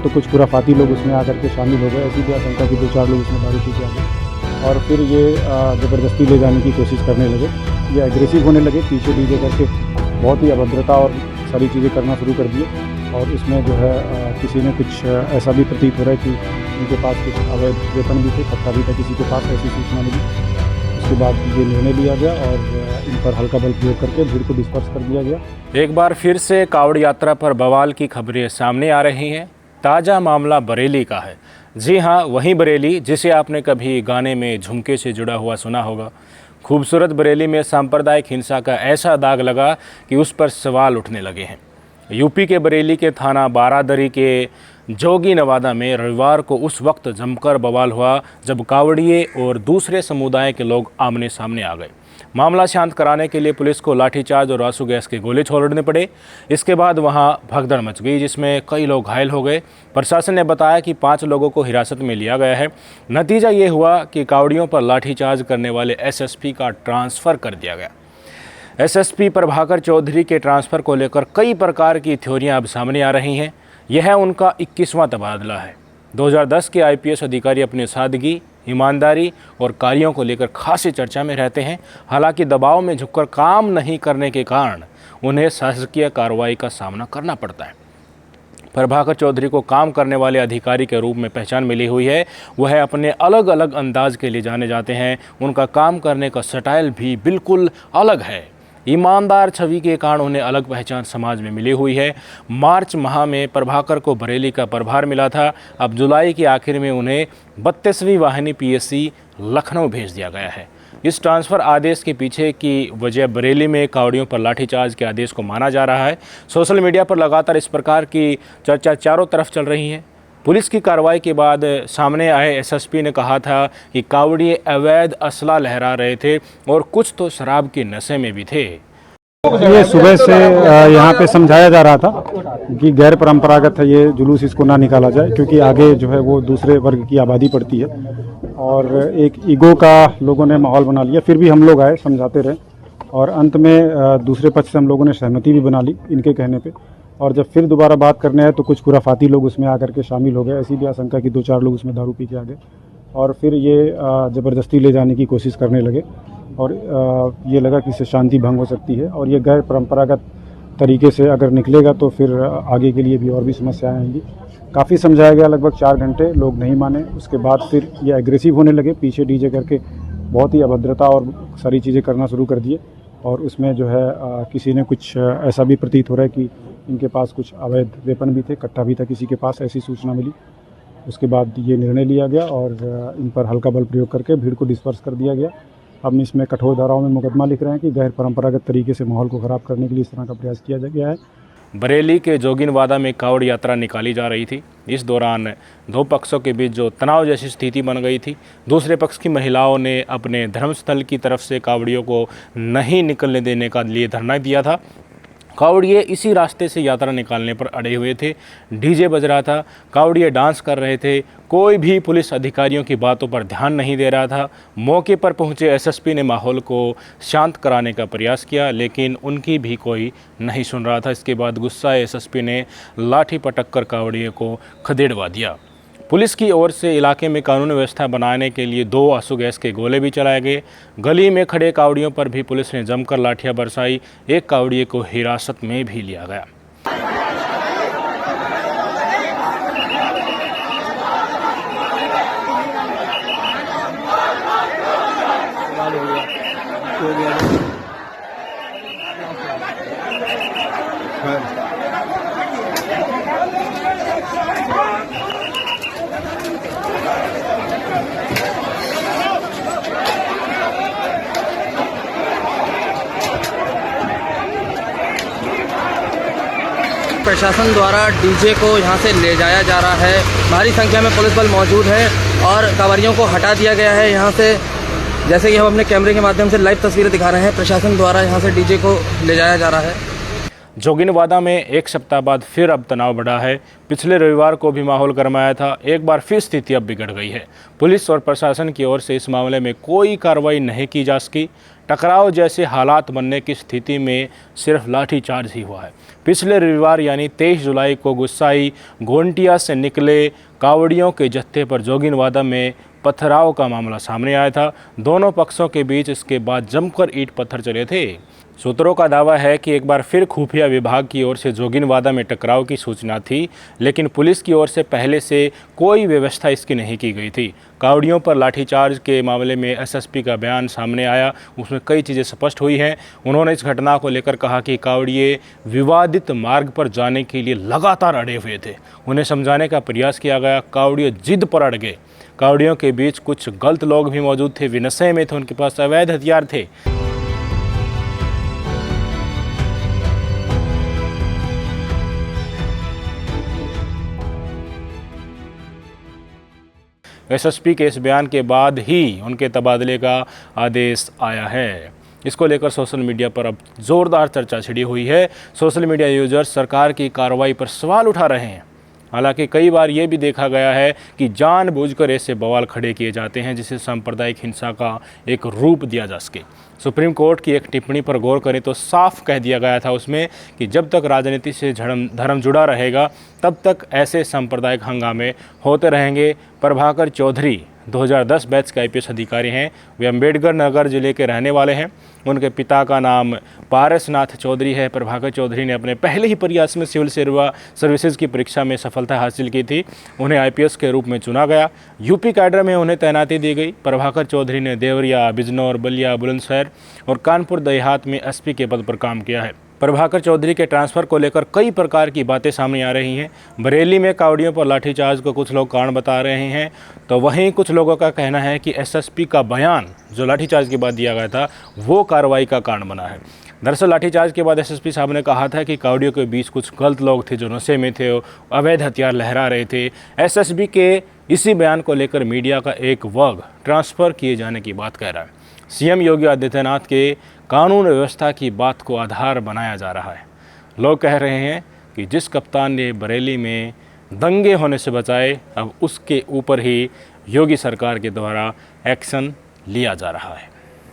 तो कुछ खुराफाती लोग उसमें आकर के शामिल हो गए। ऐसी भी आशंका की 2-4 लोग उसमें दारू पी के आ गए और फिर ये ज़बरदस्ती ले जाने की कोशिश करने लगे। ये एग्रेसिव होने लगे, पीछे डीजे करके बहुत ही अभद्रता और सारी चीज़ें करना शुरू कर दिए। और इसमें जो है किसी ने कुछ ऐसा भी प्रतीत हो रहा है कि उनके पास कुछ अवैध वेपन भी थे, कट्टा भी था किसी के पास, ऐसी सूचना मिली। उसके बाद ये निर्णय लिया गया और इन पर हल्का बल प्रयोग करके भीड़ को डिस्पर्स कर दिया गया। एक बार फिर से कावड़ यात्रा पर बवाल की खबरें सामने आ रही हैं। ताज़ा मामला बरेली का है। जी हाँ, वही बरेली जिसे आपने कभी गाने में झुमके से जुड़ा हुआ सुना होगा। खूबसूरत बरेली में सांप्रदायिक हिंसा का ऐसा दाग लगा कि उस पर सवाल उठने लगे हैं। यूपी के बरेली के थाना बारादरी के जोगी नवादा में रविवार को उस वक्त जमकर बवाल हुआ जब कावड़िए और दूसरे समुदाय के लोग आमने सामने आ गए। मामला शांत कराने के लिए पुलिस को लाठीचार्ज और आंसू गैस के गोले छोड़ने पड़े। इसके बाद वहां भगदड़ मच गई जिसमें कई लोग घायल हो गए। प्रशासन ने बताया कि 5 लोगों को हिरासत में लिया गया है। नतीजा ये हुआ कि कावड़ियों पर लाठीचार्ज करने वाले एसएसपी का ट्रांसफ़र कर दिया गया। एसएसपी प्रभाकर चौधरी के ट्रांसफ़र को लेकर कई प्रकार की थ्योरियाँ अब सामने आ रही हैं। यह उनका 21वां तबादला है। 2010 के आईपीएस अधिकारी अपनी सादगी, ईमानदारी और कार्यों को लेकर खासी चर्चा में रहते हैं। हालांकि दबाव में झुककर काम नहीं करने के कारण उन्हें शासकीय कार्रवाई का सामना करना पड़ता है। प्रभाकर चौधरी को काम करने वाले अधिकारी के रूप में पहचान मिली हुई है। वह अपने अलग अलग अंदाज के लिए जाने जाते हैं। उनका काम करने का स्टाइल भी बिल्कुल अलग है। ईमानदार छवि के कारण उन्हें अलग पहचान समाज में मिली हुई है। मार्च माह में प्रभाकर को बरेली का प्रभार मिला था। अब जुलाई के आखिर में उन्हें 32वीं वाहिनी पीएससी लखनऊ भेज दिया गया है। इस ट्रांसफ़र आदेश के पीछे की वजह बरेली में कावड़ियों पर लाठीचार्ज के आदेश को माना जा रहा है। सोशल मीडिया पर लगातार इस प्रकार की चर्चा चारों तरफ चल रही है। पुलिस की कार्रवाई के बाद सामने आए एसएसपी ने कहा था कि कावड़िए अवैध असला लहरा रहे थे और कुछ तो शराब के नशे में भी थे। ये सुबह से यहाँ पे समझाया जा रहा था कि गैर परंपरागत है ये जुलूस, इसको ना निकाला जाए क्योंकि आगे जो है वो दूसरे वर्ग की आबादी पड़ती है। और एक ईगो का लोगों ने माहौल बना लिया। फिर भी हम लोग आए, समझाते रहे और अंत में दूसरे पक्ष से हम लोगों ने सहमति भी बना ली इनके कहने पे। और जब फिर दोबारा बात करने आए तो कुछ खुराफाती लोग उसमें आकर के शामिल हो गए। ऐसी भी आशंका कि 2-4 लोग उसमें दारू पी के आ गए और फिर ये ज़बरदस्ती ले जाने की कोशिश करने लगे। और ये लगा कि इससे शांति भंग हो सकती है और ये गैर परंपरागत तरीके से अगर निकलेगा तो फिर आगे के लिए भी और भी समस्याएं आएंगी। काफ़ी समझाया गया, लगभग 4 घंटे, लोग नहीं माने। उसके बाद फिर ये एग्रेसिव होने लगे, पीछे डीजे करके बहुत ही अभद्रता और सारी चीज़ें करना शुरू कर दिए। और उसमें जो है किसी ने कुछ ऐसा भी प्रतीत हो रहा है कि इनके पास कुछ अवैध वेपन भी थे, कट्टा भी था किसी के पास, ऐसी सूचना मिली। उसके बाद ये निर्णय लिया गया और इन पर हल्का बल प्रयोग करके भीड़ को डिस्पर्स कर दिया गया। हम इसमें कठोर धाराओं में मुकदमा लिख रहे हैं कि गैर परंपरागत तरीके से माहौल को ख़राब करने के लिए इस तरह का प्रयास किया गया है। बरेली के जोगिनवादा में कावड़ यात्रा निकाली जा रही थी। इस दौरान 2 पक्षों के बीच जो तनाव जैसी स्थिति बन गई थी। दूसरे पक्ष की महिलाओं ने अपने धर्मस्थल की तरफ से कावड़ियों को नहीं निकलने देने का लिए धरना दिया था। कावड़िए इसी रास्ते से यात्रा निकालने पर अड़े हुए थे। डीजे बज रहा था, कावड़िए डांस कर रहे थे। कोई भी पुलिस अधिकारियों की बातों पर ध्यान नहीं दे रहा था। मौके पर पहुंचे एसएसपी ने माहौल को शांत कराने का प्रयास किया लेकिन उनकी भी कोई नहीं सुन रहा था। इसके बाद गुस्साए एसएसपी ने लाठी पटक कर कावड़िए को खदेड़वा दिया। पुलिस की ओर से इलाके में कानून व्यवस्था बनाने के लिए 2 आंसू गैस के गोले भी चलाए गए। गली में खड़े कावड़ियों पर भी पुलिस ने जमकर लाठियां बरसाई। एक कावड़िए को हिरासत में भी लिया गया। प्रशासन द्वारा डीजे को यहां से ले जाया जा रहा है। भारी संख्या में पुलिस बल मौजूद है और कांवरियों को हटा दिया गया है यहां से। जैसे कि हम अपने कैमरे के माध्यम से लाइव तस्वीरें दिखा रहे हैं, प्रशासन द्वारा यहां से डीजे को ले जाया जा रहा है। जोगिनवादा में एक सप्ताह बाद फिर अब तनाव बढ़ा है। पिछले रविवार को भी माहौल गरमाया था, एक बार फिर स्थिति अब बिगड़ गई है। पुलिस और प्रशासन की ओर से इस मामले में कोई कार्रवाई नहीं की जा सकी। टकराव जैसे हालात बनने की स्थिति में सिर्फ लाठीचार्ज ही हुआ है। पिछले रविवार यानी 23 जुलाई को गुस्साई गोंटिया से निकले कावड़ियों के जत्थे पर जोगिनवादा में पथराव का मामला सामने आया था। दोनों पक्षों के बीच इसके बाद जमकर ईंट पत्थर चले थे। सूत्रों का दावा है कि एक बार फिर खुफिया विभाग की ओर से जोगिनवादा में टकराव की सूचना थी, लेकिन पुलिस की ओर से पहले से कोई व्यवस्था इसकी नहीं की गई थी। कावड़ियों पर लाठीचार्ज के मामले में एसएसपी का बयान सामने आया, उसमें कई चीज़ें स्पष्ट हुई हैं। उन्होंने इस घटना को लेकर कहा कि कावड़िए विवादित मार्ग पर जाने के लिए लगातार अड़े हुए थे। उन्हें समझाने का प्रयास किया गया, कावड़िए जिद पर अड़ गए। कावड़ियों के बीच कुछ गलत लोग भी मौजूद थे, वे नशे में थे, उनके पास अवैध हथियार थे। एसएसपी के इस बयान के बाद ही उनके तबादले का आदेश आया है। इसको लेकर सोशल मीडिया पर अब जोरदार चर्चा छिड़ी हुई है। सोशल मीडिया यूजर्स सरकार की कार्रवाई पर सवाल उठा रहे हैं। हालांकि कई बार ये भी देखा गया है कि जानबूझकर ऐसे बवाल खड़े किए जाते हैं जिससे सांप्रदायिक हिंसा का एक रूप दिया जा सके। सुप्रीम कोर्ट की एक टिप्पणी पर गौर करें तो साफ कह दिया गया था उसमें कि जब तक राजनीति से धर्म जुड़ा रहेगा तब तक ऐसे सांप्रदायिक हंगामे होते रहेंगे। प्रभाकर चौधरी 2010 बैच के आईपीएस अधिकारी हैं। वे अम्बेडकर नगर जिले के रहने वाले हैं। उनके पिता का नाम पारसनाथ चौधरी है। प्रभाकर चौधरी ने अपने पहले ही प्रयास में सिविल सर्विसेज की परीक्षा में सफलता हासिल की थी। उन्हें आईपीएस के रूप में चुना गया। यूपी कैडर में उन्हें तैनाती दी गई। प्रभाकर चौधरी ने देवरिया, बिजनौर, बलिया, बुलंदशहर और कानपुर देहात में एसपी के पद पर काम किया है। प्रभाकर चौधरी के ट्रांसफ़र को लेकर कई प्रकार की बातें सामने आ रही हैं। बरेली में कावड़ियों पर लाठीचार्ज को कुछ लोग कारण बता रहे हैं, तो वहीं कुछ लोगों का कहना है कि एसएसपी का बयान जो लाठीचार्ज के बाद दिया गया था वो कार्रवाई का कारण बना है। दरअसल लाठीचार्ज के बाद एसएसपी साहब ने कहा था कि कावड़ियों के बीच कुछ गलत लोग थे जो नशे में थे, अवैध हथियार लहरा रहे थे। एसएसपी के इसी बयान को लेकर मीडिया का एक वर्ग ट्रांसफ़र किए जाने की बात कह रहा है। सीएम योगी आदित्यनाथ के कानून व्यवस्था की बात को आधार बनाया जा रहा है। लोग कह रहे हैं कि जिस कप्तान ने बरेली में दंगे होने से बचाए, अब उसके ऊपर ही योगी सरकार के द्वारा एक्शन लिया जा रहा है।